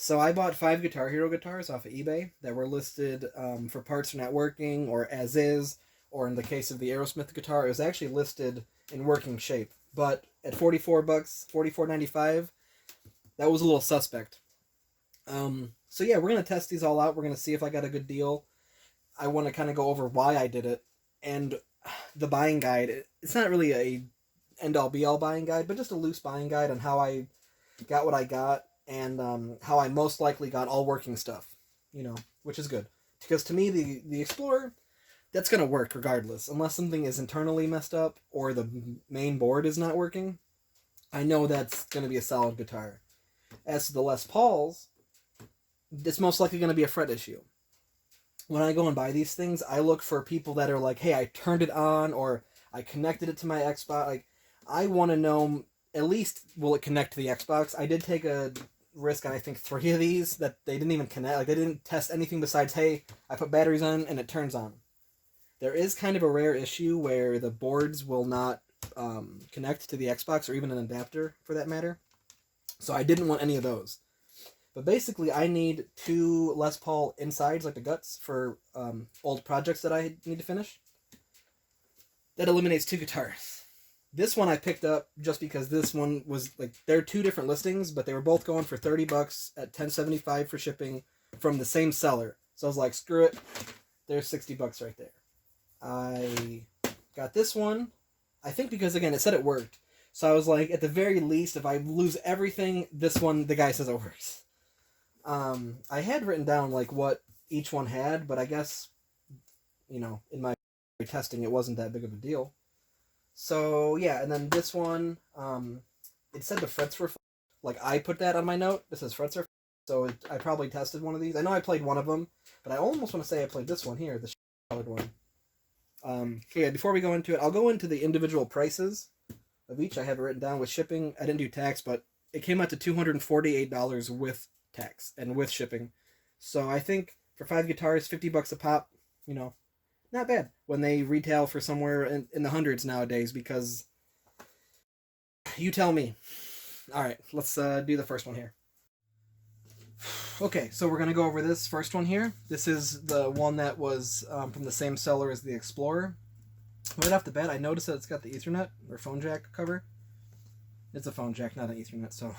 So I bought 5 Guitar Hero guitars off of eBay that were listed for parts are not working or as is, or in the case of the Aerosmith guitar, it was actually listed in working shape. But at $44, 44.95, that was a little suspect. So yeah, we're gonna test these all out. We're gonna see if I got a good deal. I want to kind of go over why I did it and the buying guide. It's not really a end all be all buying guide, but just a loose buying guide on how I got what I got and how I most likely got all working stuff. Which is good because to me the Explorer, that's gonna work regardless, unless something is internally messed up or the main board is not working. I know that's gonna be a solid guitar. As to the Les Pauls, it's most likely gonna be a fret issue. When I go and buy these things, I look for people that are like, hey, I turned it on or I connected it to my Xbox. Like, I want to know at least will it connect to the Xbox. I did take a risk on I think 3 of these that they didn't even connect. Like, they didn't test anything besides, hey, I put batteries on and it turns on. There is kind of a rare issue where the boards will not connect to the Xbox or even an adapter for that matter. So I didn't want any of those. But basically, I need 2 Les Paul insides, like the guts, for old projects that I need to finish. That eliminates 2 guitars. This one I picked up just because this one was, like, they're 2 different listings, but they were both going for $30 at $10.75 for shipping from the same seller. So I was like, screw it. There's $60 right there. I got this one, I think because, again, it said it worked. So I was like, at the very least, if I lose everything, this one, the guy says it works. I had written down like what each one had, but I guess, in my testing, it wasn't that big of a deal. So yeah, and then this one, it said the frets were like I put that on my note. This says frets are so I probably tested one of these. I know I played one of them, but I almost want to say I played this one here, the colored one. So yeah, before we go into it, I'll go into the individual prices of each. I have it written down with shipping. I didn't do tax, but it came out to $248 with tax and with shipping. So I think for 5 guitars, $50 a pop, not bad when they retail for somewhere in the hundreds nowadays, because you tell me. All right, let's do the first one here. Okay, so we're going to go over this first one here. This is the one that was from the same seller as the Explorer. Right off the bat, I noticed that it's got the Ethernet or phone jack cover. It's a phone jack, not an Ethernet, so...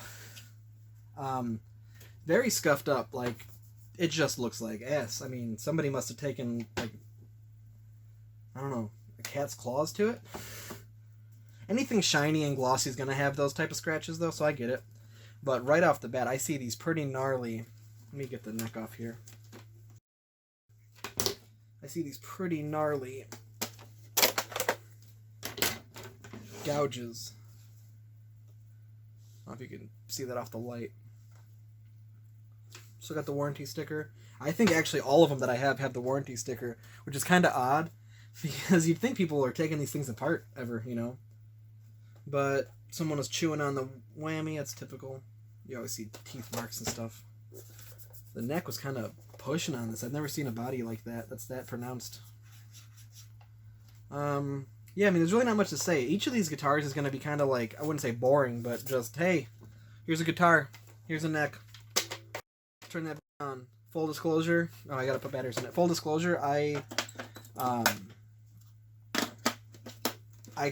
very scuffed up, like, it just looks like ass. I mean, somebody must have taken, like, I don't know, a cat's claws to it? Anything shiny and glossy is going to have those type of scratches, though, so I get it. But right off the bat, I see these pretty gnarly... Let me get the neck off here. I see these pretty gnarly gouges. I don't know if you can see that off the light. Still got the warranty sticker. I think actually all of them that I have the warranty sticker, which is kind of odd because you'd think people are taking these things apart ever, But someone was chewing on the whammy. That's typical. You always see teeth marks and stuff. The neck was kind of pushing on this. I've never seen a body like that. That's that pronounced. Yeah, I mean, there's really not much to say. Each of these guitars is going to be kind of like, I wouldn't say boring, but just, hey, here's a guitar. Here's a neck. Turn that on. Full disclosure. Oh, I got to put batteries in it. Full disclosure, I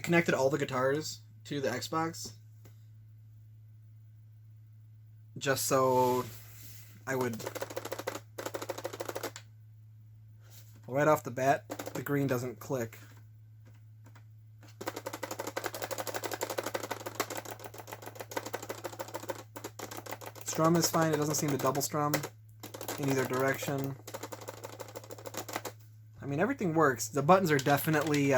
connected all the guitars to the Xbox just so I would... Right off the bat, the green doesn't click. Strum is fine. It doesn't seem to double strum in either direction. I mean, everything works. The buttons are definitely,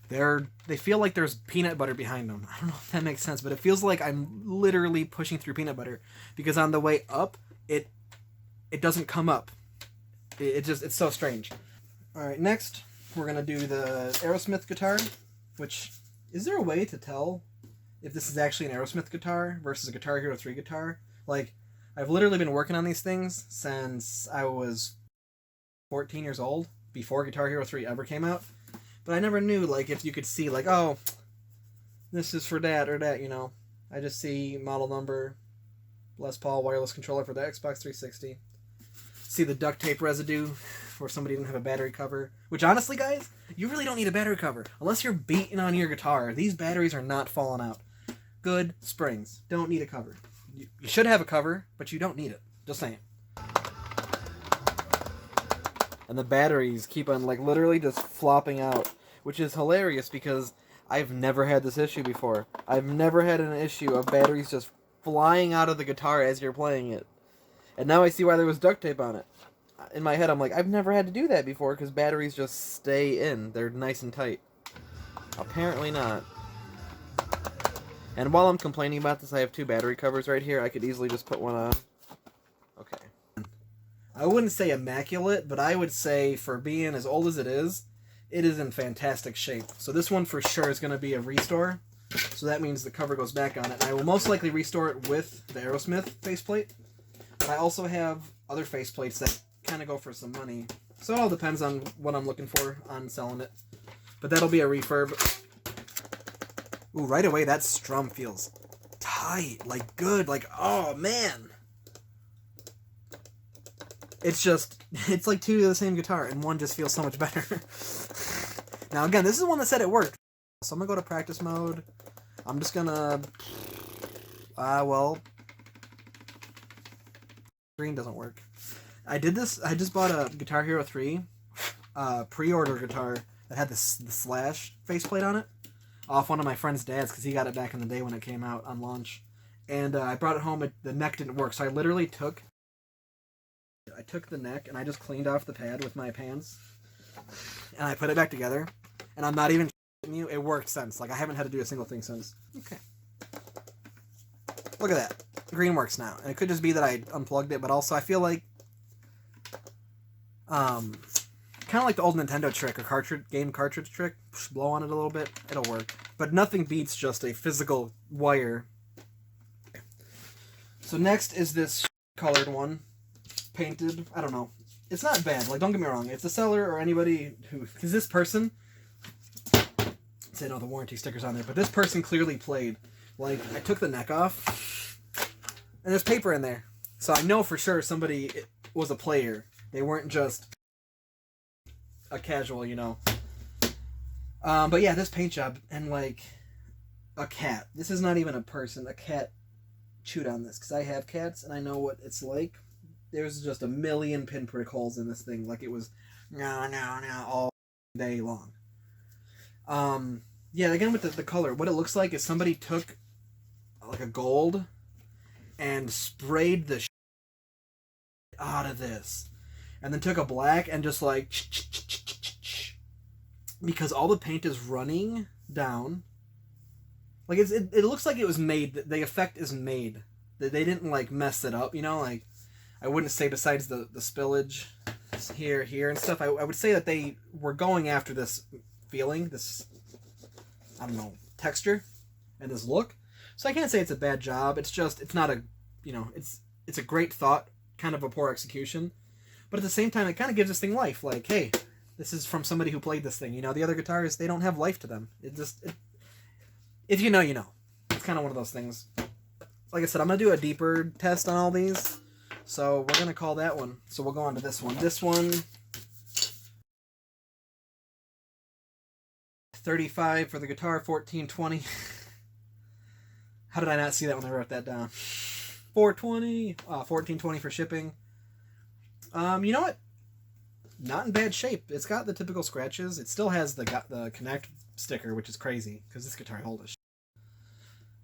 they feel like there's peanut butter behind them. I don't know if that makes sense, but it feels like I'm literally pushing through peanut butter, because on the way up, it doesn't come up. It's so strange. Alright, next, we're going to do the Aerosmith guitar, which, is there a way to tell if this is actually an Aerosmith guitar versus a Guitar Hero 3 guitar? Like, I've literally been working on these things since I was 14 years old, before Guitar Hero 3 ever came out. But I never knew, like, if you could see, like, oh, this is for that or that, I just see model number, Les Paul wireless controller for the Xbox 360. See the duct tape residue where somebody didn't have a battery cover. Which honestly, guys, you really don't need a battery cover. Unless you're beating on your guitar. These batteries are not falling out. Good springs. Don't need a cover. You should have a cover, but you don't need it. Just saying. And the batteries keep on, like, literally just flopping out. Which is hilarious because I've never had this issue before. I've never had an issue of batteries just flying out of the guitar as you're playing it. And now I see why there was duct tape on it. In my head, I'm like, I've never had to do that before because batteries just stay in. They're nice and tight. Apparently not. And while I'm complaining about this, I have 2 battery covers right here. I could easily just put one on. Okay. I wouldn't say immaculate, but I would say for being as old as it is in fantastic shape. So this one for sure is going to be a restore. So that means the cover goes back on it. And I will most likely restore it with the Aerosmith faceplate. But I also have other faceplates that kind of go for some money. So it all depends on what I'm looking for on selling it. But that'll be a refurb. Ooh, right away that strum feels tight, like good, like, oh man. It's like 2 of the same guitar, and one just feels so much better. Now again, this is one that said it worked. So I'm gonna go to practice mode. I'm just gonna, well, green doesn't work. I just bought a Guitar Hero 3 pre-order guitar that had the Slash faceplate on it off one of my friend's dad's because he got it back in the day when it came out on launch. And I brought it home. The neck didn't work, so I literally took the neck and I just cleaned off the pad with my pans and I put it back together. And I'm not even you. It worked since. Like, I haven't had to do a single thing since. Okay. Look at that. Green works now. And it could just be that I unplugged it, but also I feel like kind of like the old Nintendo trick or game cartridge trick. Just blow on it a little bit. It'll work. But nothing beats just a physical wire. Okay. So next is this colored one. Painted. I don't know. It's not bad. Like, don't get me wrong. If the seller or anybody who... Because this person... Say no, the warranty sticker's on there. But this person clearly played. Like, I took the neck off. And there's paper in there. So I know for sure somebody was a player. They weren't just a casual, you know. But yeah, this paint job. And like, a cat. This is not even a person. A cat chewed on this. Because I have cats and I know what it's like. There's just a million pinprick holes in this thing. Like it was all day long. Yeah, again with the color. What it looks like is somebody took like a gold and sprayed the out of this. And then took a black and just like... Because all the paint is running down. Like it looks like it was made. The effect is made. They didn't like mess it up, you know? Like, I wouldn't say besides the spillage here and stuff, I would say that they were going after this feeling, this, I don't know, texture and this look. So I can't say it's a bad job. It's just, it's not a, you know, it's a great thought, kind of a poor execution. But at the same time, it kind of gives this thing life. Like, hey, this is from somebody who played this thing. You know, the other guitarists, they don't have life to them. If you know, you know. It's kind of one of those things. Like I said, I'm going to do a deeper test on all these. So we're going to call that one. So we'll go on to this one. This one, 35 for the guitar, 1420. How did I not see that when I wrote that down? 420, 1420 for shipping. You know what? Not in bad shape. It's got the typical scratches. It still has the Connect sticker, which is crazy because this guitar holds a shit.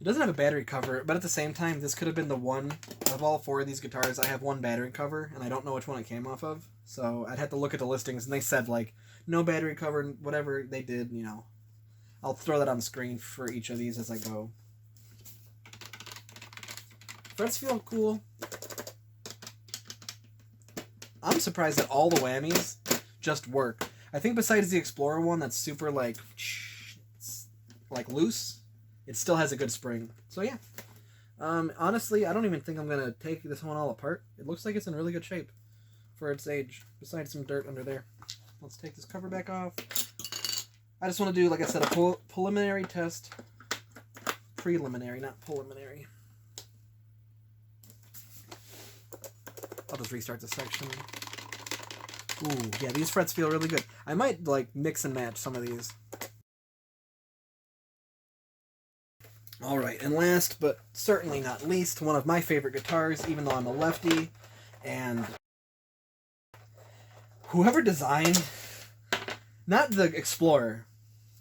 It doesn't have a battery cover, but at the same time, this could have been the one of all 4 of these guitars. I have one battery cover, and I don't know which one it came off of. So I'd have to look at the listings, and they said, like, no battery cover, whatever they did, you know. I'll throw that on the screen for each of these as I go. Frets feel cool. I'm surprised that all the whammies just work. I think besides the Explorer one that's super, like loose, it still has a good spring. So yeah. Honestly, I don't even think I'm going to take this one all apart. It looks like it's in really good shape for its age, besides some dirt under there. Let's take this cover back off. I just want to do, like I said, a preliminary test. Preliminary, not preliminary. I'll just restart the section. Ooh, yeah, these frets feel really good. I might, like, mix and match some of these. Alright, and last but certainly not least, one of my favorite guitars, even though I'm a lefty, and whoever designed, not the Explorer,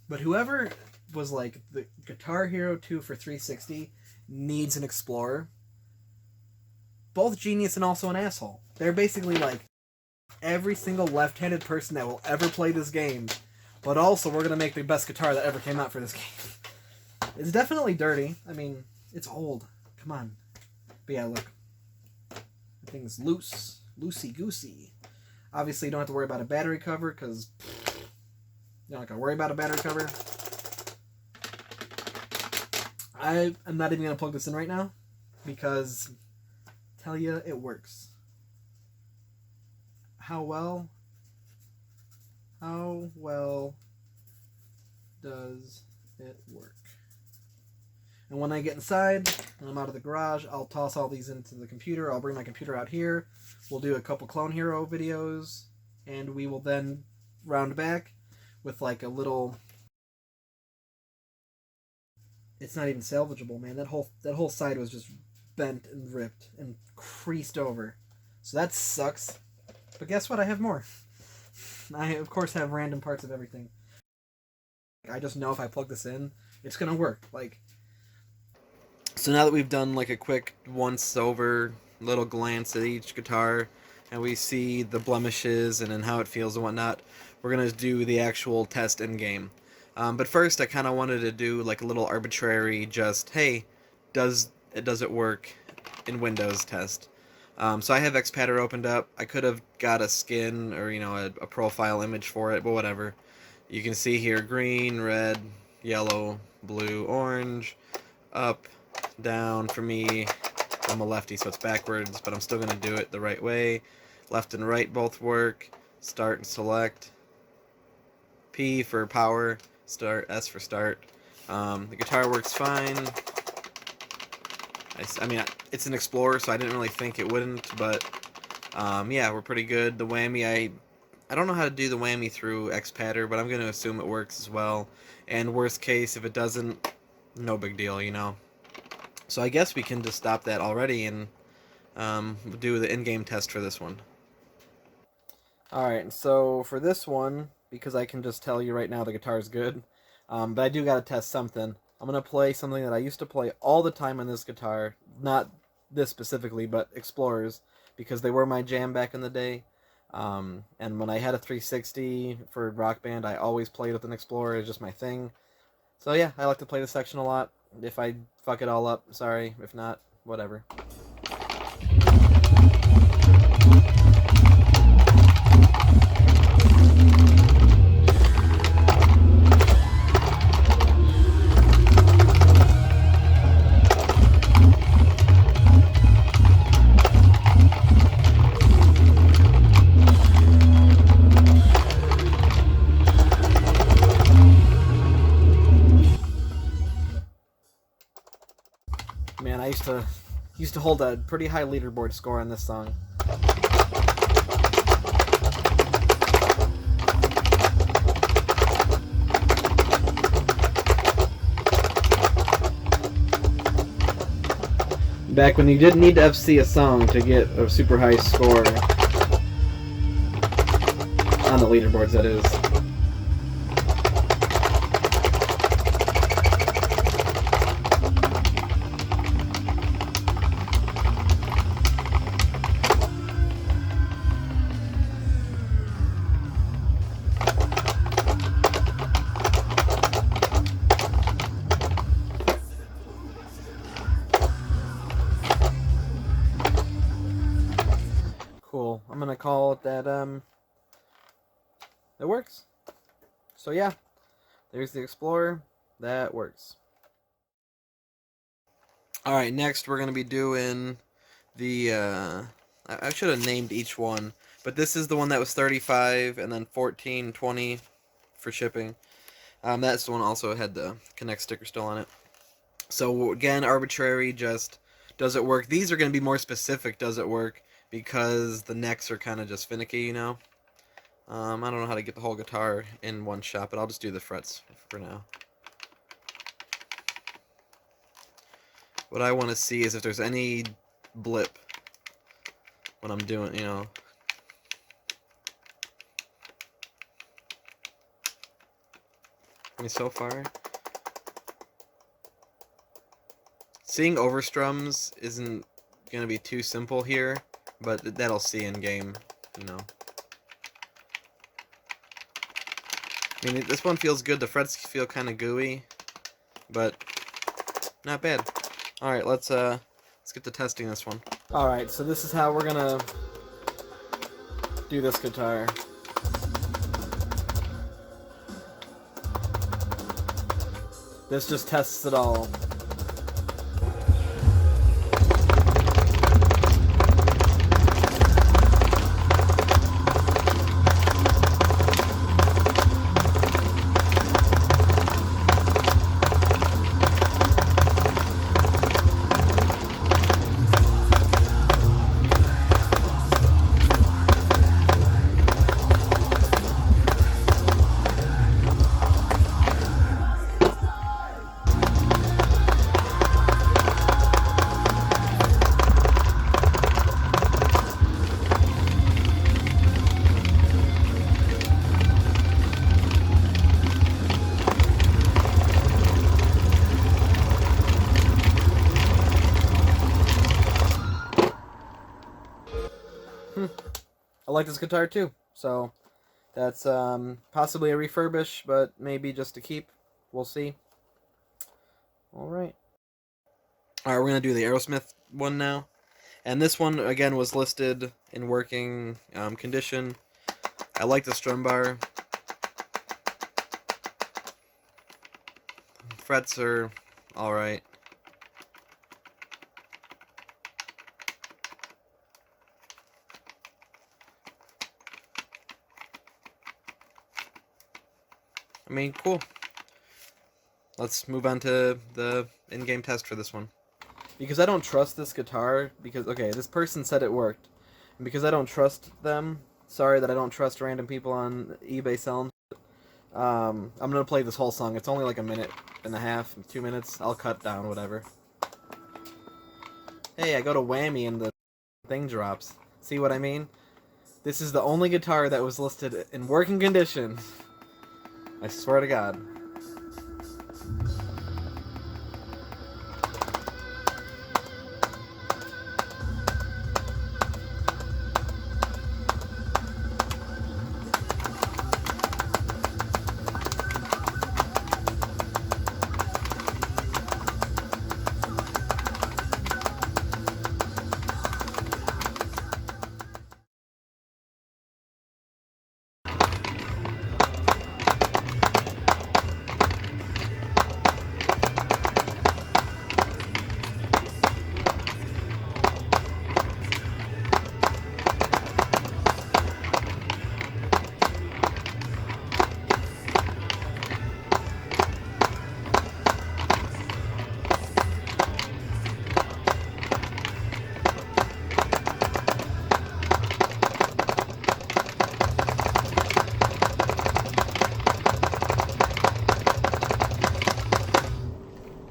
but whoever was like, the Guitar Hero 2 for 360 needs an Explorer. Both genius and also an asshole. They're basically like every single left-handed person that will ever play this game, but also we're going to make the best guitar that ever came out for this game. It's definitely dirty. I mean, it's old. Come on. But yeah, look. The thing's loose. Loosey-goosey. Obviously, you don't have to worry about a battery cover, because you're not going to worry about a battery cover. I'm not even going to plug this in right now, because, tell you, it works. How well does it work? And when I get inside, and I'm out of the garage, I'll toss all these into the computer. I'll bring my computer out here. We'll do a couple Clone Hero videos, and we will then round back with like a little... It's not even salvageable, man. That whole side was just bent and ripped and creased over. So that sucks. But guess what? I have more. I, of course, have random parts of everything. I just know if I plug this in, it's going to work. Like, so now that we've done like a quick once-over little glance at each guitar, and we see the blemishes and how it feels and whatnot, we're going to do the actual test in-game. But first, I kind of wanted to do like a little arbitrary just, hey, does it work in Windows test? So I have Xpatter opened up. I could have got a skin or, you know, a profile image for it, but whatever. You can see here green, red, yellow, blue, orange, up, down. For me, I'm a lefty, so it's backwards, but I'm still going to do it the right way. Left and right both work. Start and select. P for power. Start. S for start. The guitar works fine. I mean, it's an Explorer, so I didn't really think it wouldn't, but yeah, we're pretty good. The whammy, I don't know how to do the whammy through Xpatter, but I'm going to assume it works as well. And worst case, if it doesn't, no big deal, you know. So I guess we can just stop that already and do the in-game test for this one. Alright, so for this one, because I can just tell you right now the guitar's good, but I do gotta test something. I'm gonna play something that I used to play all the time on this guitar, not this specifically, but Explorers, because they were my jam back in the day. And when I had a 360 for Rock Band, I always played with an Explorer. It's just my thing. So yeah, I like to play this section a lot. If I fuck it all up, sorry. If not, whatever. Man, I used to hold a pretty high leaderboard score on this song. Back when you didn't need to FC a song to get a super high score on the leaderboards, that is. Cool. I'm gonna call it that, it works. So yeah, there's the Explorer. That works. Alright, next we're gonna be doing the, I should have named each one, but this is the one that was 35 and then 14, 20 for shipping. That's the one also had the Connect sticker still on it. So again, arbitrary, just does it work? These are going to be more specific, does it work? because the necks are kind of just finicky, you know. I don't know how to get the whole guitar in one shot, but I'll just do the frets for now. What I want to see is if there's any blip when I'm doing, you know. I mean, so far, seeing overstrums isn't gonna be too simple here, but that'll see in game, you know. I mean, this one feels good. The frets feel kind of gooey, but not bad. All right, let's get to testing this one. All right, so this is how we're gonna do this guitar. This just tests it all. I like this guitar too, so that's possibly a refurbish, but maybe just to keep. We'll see. Alright. Alright, we're going to do the Aerosmith one now. And this one, again, was listed in working condition. I like the strum bar. Frets are alright. I mean, cool. Let's move on to the in-game test for this one. Because I don't trust this guitar, because, okay, this person said it worked. And because I don't trust them, sorry that I don't trust random people on eBay selling, I'm going to play this whole song. It's only like a minute and a half, 2 minutes. I'll cut down, whatever. Hey, I go to whammy and the thing drops. See what I mean? This is the only guitar that was listed in working condition. I swear to God.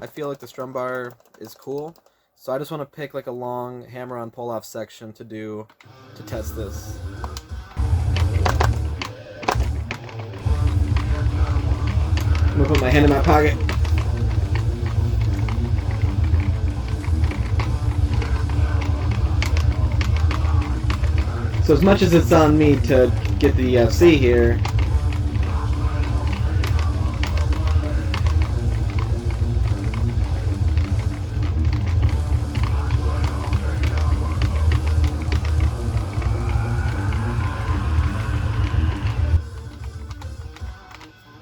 I feel like the strum bar is cool, so I just want to pick like a long hammer-on pull-off section to test this. I'm gonna put my hand in my pocket. So as much as it's on me to get the EFC here,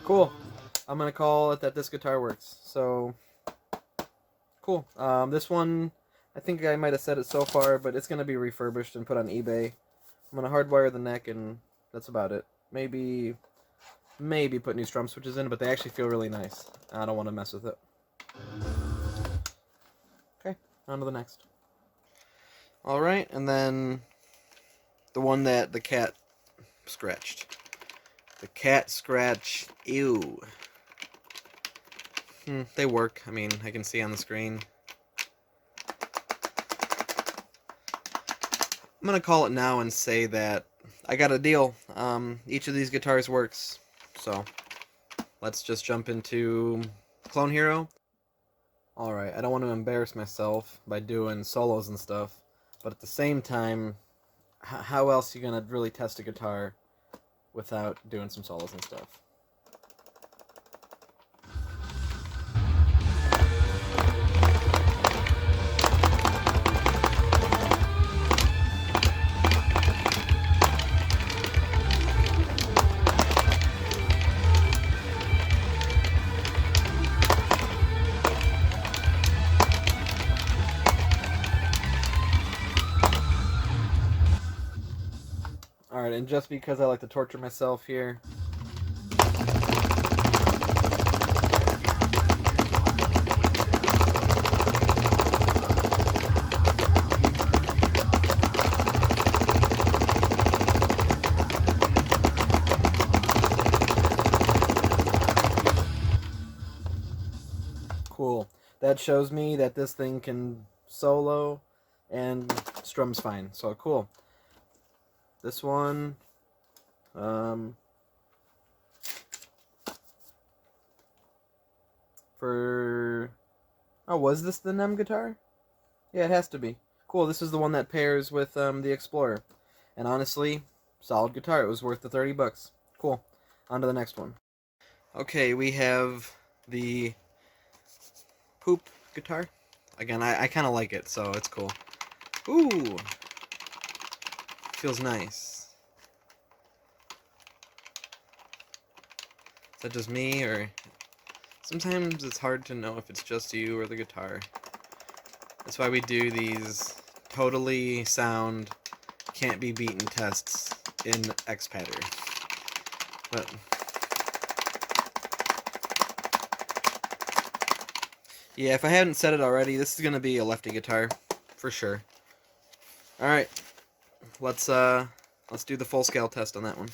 cool. I'm gonna call it that this guitar works. So cool. This one, I think I might have said it so far, but it's gonna be refurbished and put on eBay. I'm gonna hardwire the neck, and that's about it. Maybe put new strum switches in, but they actually feel really nice. I don't want to mess with it. Okay, on to the next. Alright, and then The one that the cat scratched. The cat scratch. Ew. They work. I mean, I can see on the screen. I'm gonna call it now and say that I got a deal. Each of these guitars works. So, let's just jump into Clone Hero. Alright, I don't want to embarrass myself by doing solos and stuff, but at the same time, how else are you gonna really test a guitar without doing some solos and stuff? Alright, and just because I like to torture myself here, cool. That shows me that this thing can solo and strums fine. So cool. This one, for... Oh, was this the NEM guitar? Yeah, it has to be. Cool, this is the one that pairs with the Explorer. And honestly, solid guitar. It was worth the 30 bucks. Cool. On to the next one. Okay, we have the Poop guitar. Again, I kind of like it, so it's cool. Ooh! Feels nice. Is that just me, or... Sometimes it's hard to know if it's just you or the guitar. That's why we do these totally sound, can't be beaten tests in Xpatter. But... yeah, if I hadn't said it already, this is gonna be a lefty guitar, for sure. Alright, let's do the full scale test on that one.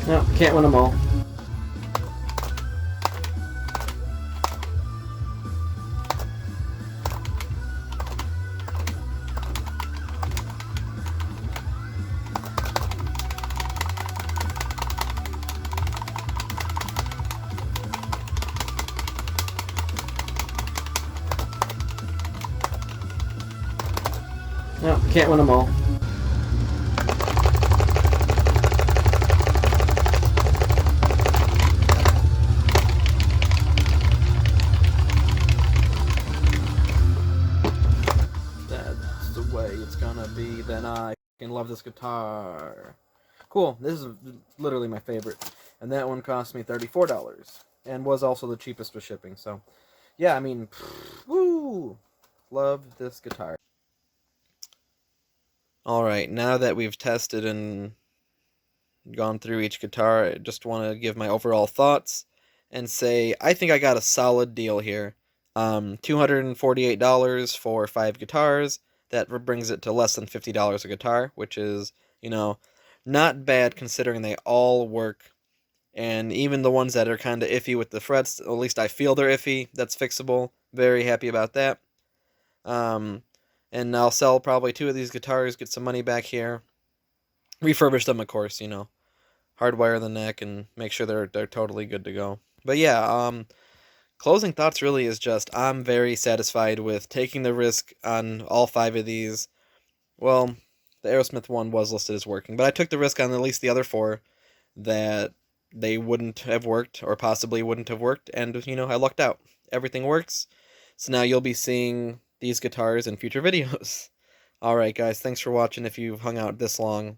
No, can't win them all. No, can't win them all. That's the way it's gonna be, then I fucking love this guitar. Cool, this is literally my favorite. And that one cost me $34. And was also the cheapest with shipping, so... yeah, I mean, woo! Love this guitar. Alright, now that we've tested and gone through each guitar, I just want to give my overall thoughts and say I think I got a solid deal here. $248 for 5 guitars. That brings it to less than $50 a guitar, which is, not bad considering they all work And even the ones that are kind of iffy with the frets, at least I feel they're iffy. That's fixable. Very happy about that. Um, and I'll sell probably 2 of these guitars, get some money back here. Refurbish them, of course, hardwire the neck and make sure they're totally good to go. But yeah, closing thoughts really is just I'm very satisfied with taking the risk on all 5 of these. Well, the Aerosmith one was listed as working, but I took the risk on at least the other 4 that they wouldn't have worked or possibly wouldn't have worked, and I lucked out. Everything works. So now you'll be seeing these guitars in future videos. Alright guys, thanks for watching if you've hung out this long.